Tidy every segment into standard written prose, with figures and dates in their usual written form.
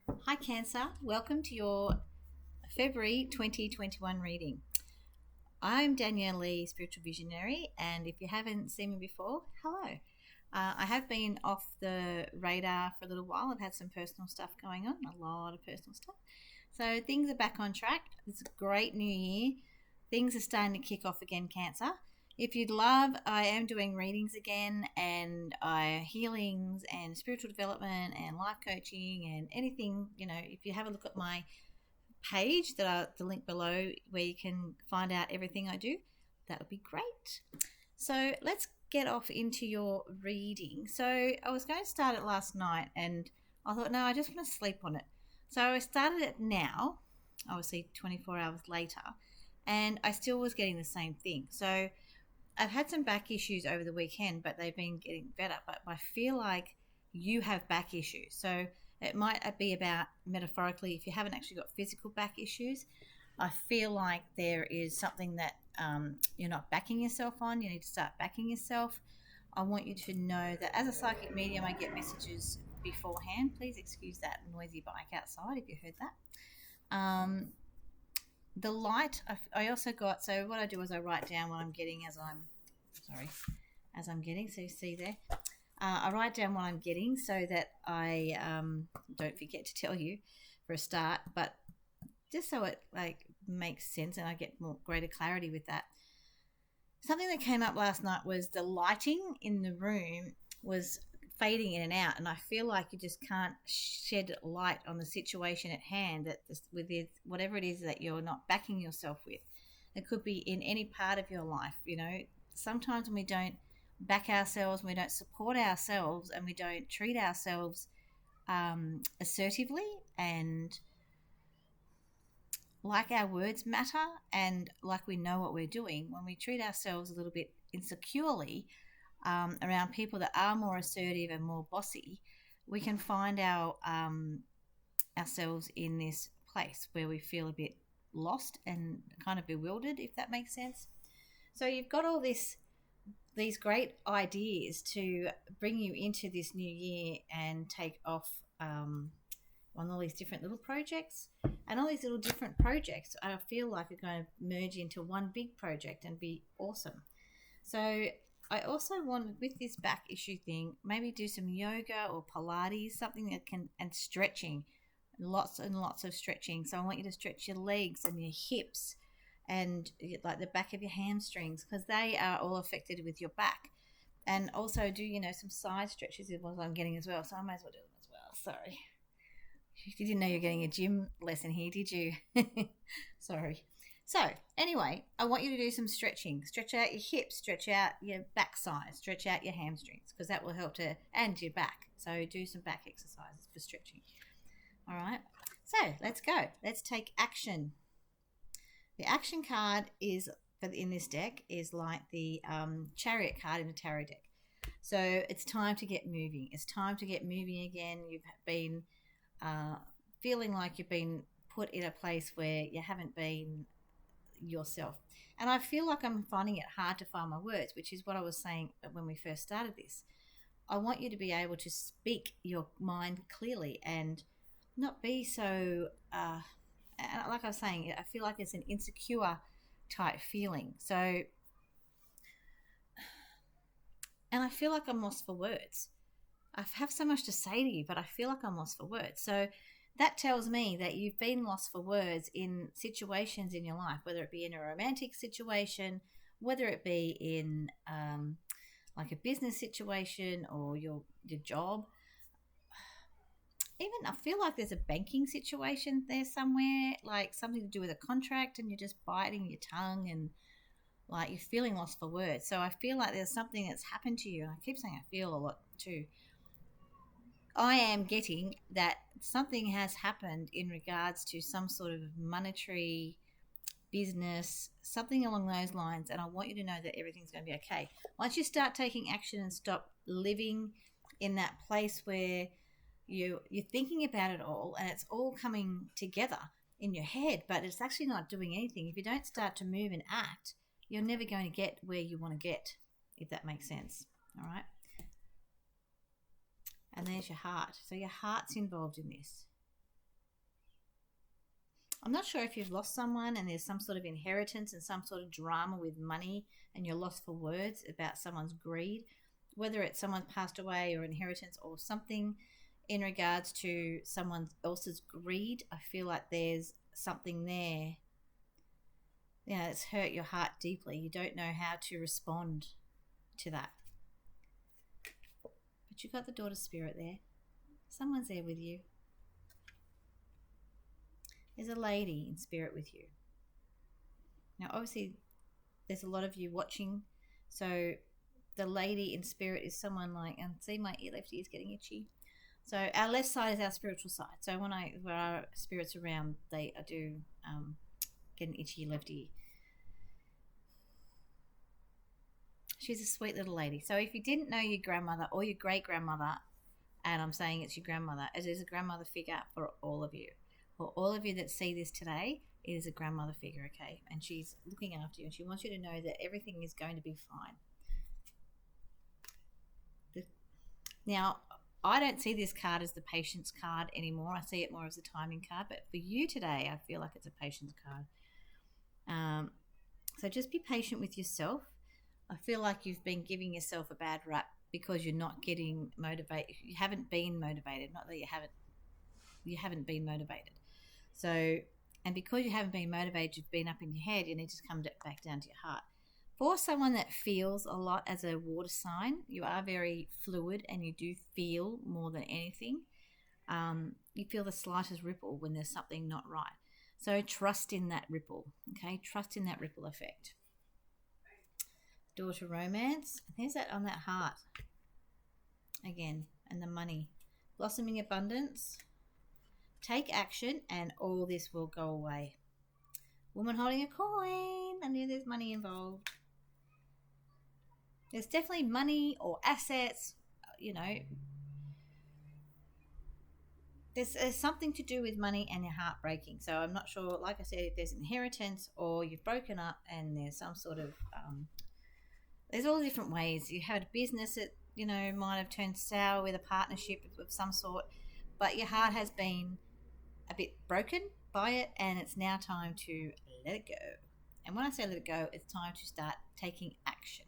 Hi, Cancer. Welcome to your February 2021 reading. I'm Danielle Lee, Spiritual Visionary, and if you haven't seen me before, hello. I have been off the radar for a little while. I've had some personal stuff going on, a lot of personal stuff. So things are back on track. It's a great new year. Things are starting to kick off again, Cancer. If you'd love, I am doing readings again and healings and spiritual development and life coaching and anything. If you have a look at my page, the link below where you can find out everything I do, that would be great. So let's get off into your reading. So I was going to start it last night and I thought, no, I just want to sleep on it. So I started it now, obviously 24 hours later, and I still was getting the same thing. So I've had some back issues over the weekend, but they've been getting better. But I feel like you have back issues. So it might be about metaphorically, if you haven't actually got physical back issues, I feel like there is something that you're not backing yourself on. You need to start backing yourself. I want you to know that as a psychic medium, I get messages beforehand. Please excuse that noisy bike outside if you heard that. The light, I also got, so what I do is I write down what I'm getting as I'm getting, so you see there. I write down what I'm getting so that I don't forget to tell you for a start, but just so it makes sense and I get more greater clarity with that. Something that came up last night was the lighting in the room was fading in and out, and I feel like you just can't shed light on the situation at hand, that with whatever it is that you're not backing yourself with. It could be in any part of your life. Sometimes when we don't back ourselves, when we don't support ourselves, and we don't treat ourselves assertively and like our words matter and like we know what we're doing, when we treat ourselves a little bit insecurely around people that are more assertive and more bossy, we can find ourselves in this place where we feel a bit lost and kind of bewildered, if that makes sense. So you've got all these great ideas to bring you into this new year and take off on all these different little projects. And all these little different projects, I feel like are going to merge into one big project and be awesome. So I also want, with this back issue thing, maybe do some yoga or Pilates, something that can, and stretching, lots and lots of stretching. So I want you to stretch your legs and your hips and like the back of your hamstrings, because they are all affected with your back. And also do, some side stretches is what I'm getting as well. So I might as well do them as well. Sorry. You didn't know you're getting a gym lesson here, did you? Sorry. So, anyway, I want you to do some stretching. Stretch out your hips, stretch out your backside, stretch out your hamstrings, because that will help and your back. So, do some back exercises for stretching. All right. So, let's go. Let's take action. The action card in this deck is like the chariot card in the tarot deck. So, it's time to get moving. It's time to get moving again. You've been feeling like you've been put in a place where you haven't been yourself. And I feel like I'm finding it hard to find my words, which is what I was saying when we first started this. I want you to be able to speak your mind clearly and not be so, like I was saying, I feel like it's an insecure type feeling. So, and I feel like I'm lost for words. I have so much to say to you, but I feel like I'm lost for words. So that tells me that you've been lost for words in situations in your life, whether it be in a romantic situation, whether it be in like a business situation or your job. Even I feel like there's a banking situation there somewhere, like something to do with a contract, and you're just biting your tongue and like you're feeling lost for words. So I feel like there's something that's happened to you. And I keep saying I feel a lot too. I am getting that something has happened in regards to some sort of monetary business, something along those lines, and I want you to know that everything's going to be okay. Once you start taking action and stop living in that place where you're thinking about it all and it's all coming together in your head, but it's actually not doing anything. If you don't start to move and act, you're never going to get where you want to get, if that makes sense. All right. And there's your heart. So your heart's involved in this. I'm not sure if you've lost someone and there's some sort of inheritance and some sort of drama with money and you're lost for words about someone's greed, whether it's someone passed away or inheritance or something in regards to someone else's greed. I feel like there's something there, it's hurt your heart deeply. You don't know how to respond to that. But you've got the daughter spirit there. Someone's there with you. There's a lady in spirit with you. Now, obviously, there's a lot of you watching. So the lady in spirit is someone like, and see my left ear is getting itchy. So our left side is our spiritual side. So when our spirits around, I do get an itchy left ear. She's a sweet little lady. So if you didn't know your grandmother or your great-grandmother, and I'm saying it's your grandmother, it is a grandmother figure for all of you. For all of you that see this today, it is a grandmother figure, okay? And she's looking after you, and she wants you to know that everything is going to be fine. Now, I don't see this card as the patience card anymore. I see it more as a timing card. But for you today, I feel like it's a patience card. So just be patient with yourself. I feel like you've been giving yourself a bad rap because you're not getting motivated. You haven't been motivated. Not that you haven't been motivated. So, and because you haven't been motivated, you've been up in your head, you need to come back down to your heart. For someone that feels a lot as a water sign, you are very fluid and you do feel more than anything. You feel the slightest ripple when there's something not right. So trust in that ripple, okay? Trust in that ripple effect. Daughter romance. There's that on that heart. Again, and the money. Blossoming abundance. Take action and all this will go away. Woman holding a coin. I knew there's money involved. There's definitely money or assets, There's something to do with money and your heart breaking. So I'm not sure, like I said, if there's inheritance or you've broken up and there's some sort of, there's all different ways. You had a business that, might have turned sour with a partnership of some sort, but your heart has been a bit broken by it and it's now time to let it go. And when I say let it go, it's time to start taking action.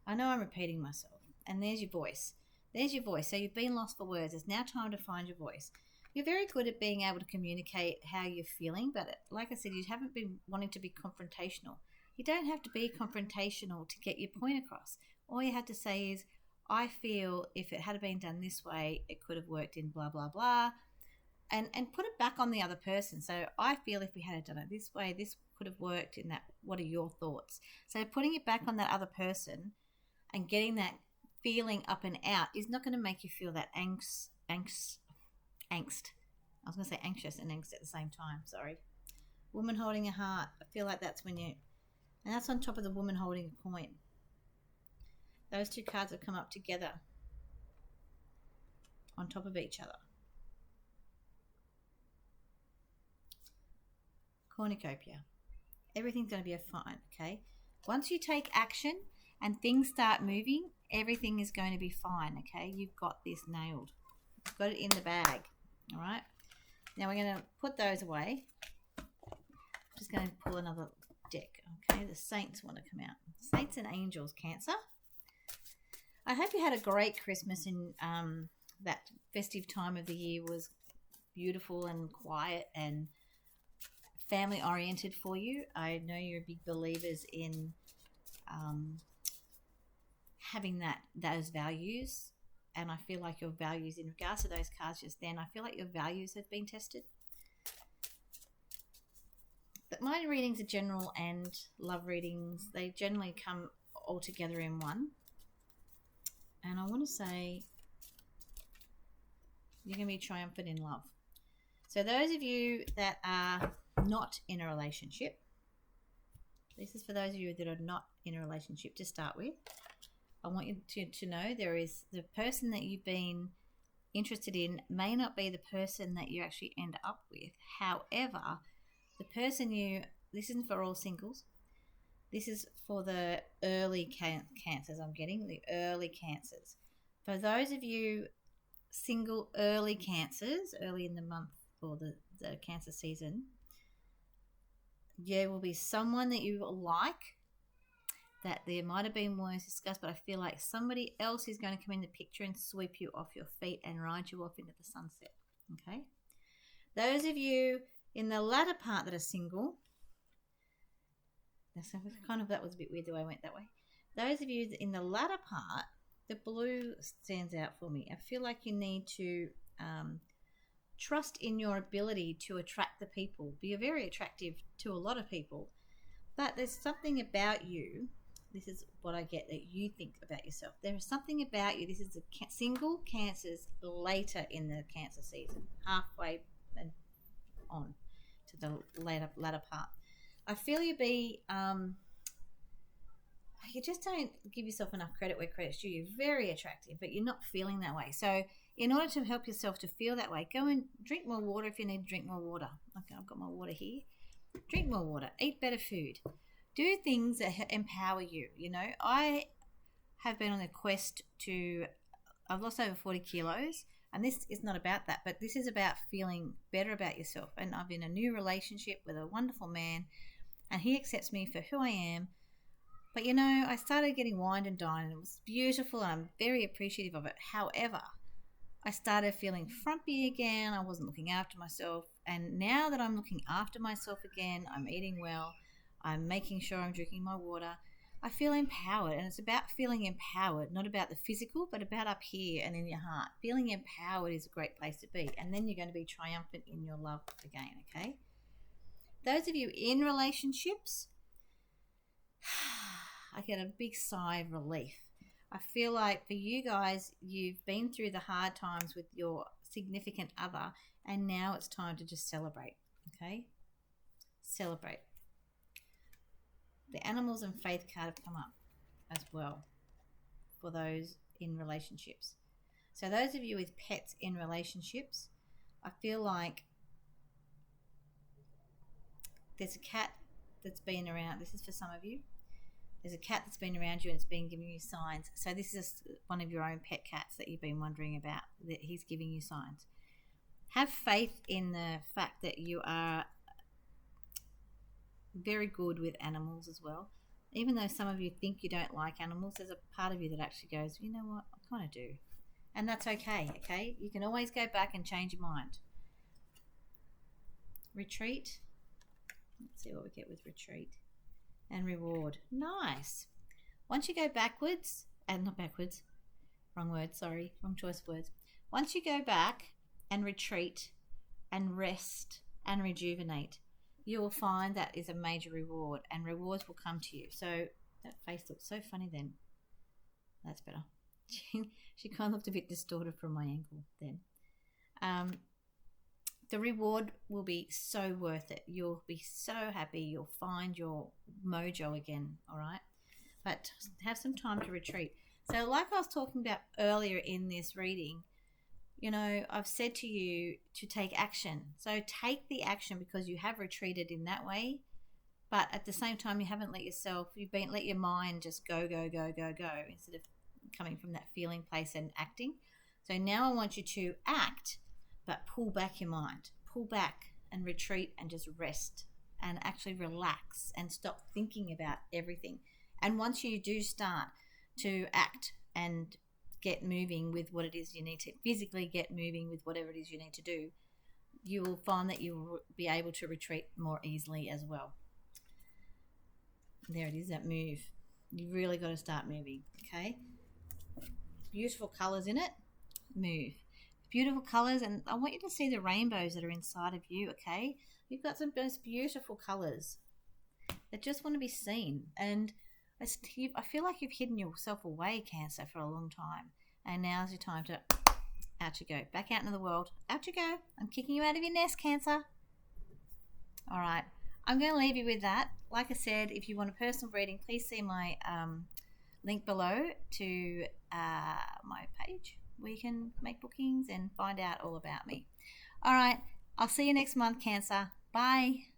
I know I'm repeating myself. And there's your voice. There's your voice. So you've been lost for words. It's now time to find your voice. You're very good at being able to communicate how you're feeling, but like I said, you haven't been wanting to be confrontational. You don't have to be confrontational to get your point across. All you have to say is, I feel if it had been done this way, it could have worked in blah, blah, blah. And put it back on the other person. So I feel if we had done it this way, this could have worked in that. What are your thoughts? So putting it back on that other person and getting that feeling up and out is not going to make you feel that angst. I was going to say anxious and angst at the same time. Sorry. Woman holding a heart. I feel like that's when and that's on top of the woman holding a coin. Those two cards have come up together on top of each other. Cornucopia. Everything's going to be fine, okay? Once you take action and things start moving, everything is going to be fine, okay? You've got this nailed. You've got it in the bag, all right? Now we're going to put those away. I'm just going to pull another deck, okay? The saints want to come out. Saints and angels, Cancer. I hope you had a great Christmas and that festive time of the year was beautiful and quiet and family oriented for you. I know you're big believers in having those values, and I feel like your values in regards to those cards just then, I feel like your values have been tested. But my readings are general and love readings. They generally come all together in one. And I want to say you're going to be triumphant in love. So those of you that are not in a relationship, this is for those of you that are not in a relationship to start with. I want you to know there is the person that you've been interested in may not be the person that you actually end up with. However, the person this isn't for all singles. This is for the early cancers I'm getting, the early cancers. For those of you single early cancers, early in the month or the cancer season, there will be someone that you like, that there might have been words discussed, but I feel like somebody else is going to come in the picture and sweep you off your feet and ride you off into the sunset. Okay? Those of you in the latter part that are single, that was a bit weird the way I went that way. Those of you in the latter part, the blue stands out for me. I feel like you need to trust in your ability to attract the people. Be very attractive to a lot of people. But there's something about you, this is what I get, that you think about yourself. There is something about you. This is a single Cancers later in the Cancer season, halfway and on to the latter part. I feel you just don't give yourself enough credit where credit's due. You're very attractive, but you're not feeling that way. So in order to help yourself to feel that way, go and drink more water if you need to drink more water. Okay, I've got my water here. Drink more water. Eat better food. Do things that empower you. You know, I have been on a quest I've lost over 40 kilos, and this is not about that, but this is about feeling better about yourself. And I'm in a new relationship with a wonderful man, and he accepts me for who I am. But, you know, I started getting wined and dined, and it was beautiful, and I'm very appreciative of it. However, I started feeling frumpy again. I wasn't looking after myself. And now that I'm looking after myself again, I'm eating well, I'm making sure I'm drinking my water, I feel empowered. And it's about feeling empowered, not about the physical, but about up here and in your heart. Feeling empowered is a great place to be. And then you're going to be triumphant in your love again, okay? Those of you in relationships, I get a big sigh of relief. I feel like for you guys, you've been through the hard times with your significant other, and now it's time to just celebrate, okay? Celebrate. The animals and faith card have come up as well for those in relationships. So those of you with pets in relationships, I feel like there's a cat that's been around. This is for some of you. There's a cat that's been around you and it's been giving you signs. So this is one of your own pet cats that you've been wondering about, that he's giving you signs. Have faith in the fact that you are very good with animals as well. Even though some of you think you don't like animals, there's a part of you that actually goes, you know what, I kind of do. And that's okay, okay? You can always go back and change your mind. Retreat. Let's see what we get with retreat. And reward. Nice. Once you go backwards, not backwards, wrong word, sorry, wrong choice of words. Once you go back and retreat and rest and rejuvenate, you will find that is a major reward, and rewards will come to you. So that face looks so funny then. That's better. She kind of looked a bit distorted from my ankle then. The reward will be so worth it. You'll be so happy. You'll find your mojo again, all right? But have some time to retreat. So like I was talking about earlier in this reading, you know, I've said to you to take action. So take the action because you have retreated in that way. But at the same time, you haven't let your mind just go, go, go, go, go, instead of coming from that feeling place and acting. So now I want you to act, but pull back your mind. Pull back and retreat and just rest and actually relax and stop thinking about everything. And once you do start to act and get moving with what it is you need to physically get moving with whatever it is you need to do, you will find that you will be able to retreat more easily as well. There it is, that move. You really got to start moving, okay? Beautiful colors in it. Move. Beautiful colors, and I want you to see the rainbows that are inside of you, okay? You've got some most beautiful colors that just want to be seen. And I feel like you've hidden yourself away, Cancer, for a long time. And now's your time to, out you go. Back out into the world. Out you go. I'm kicking you out of your nest, Cancer. All right. I'm going to leave you with that. Like I said, if you want a personal reading, please see my link below to my page where you can make bookings and find out all about me. All right. I'll see you next month, Cancer. Bye.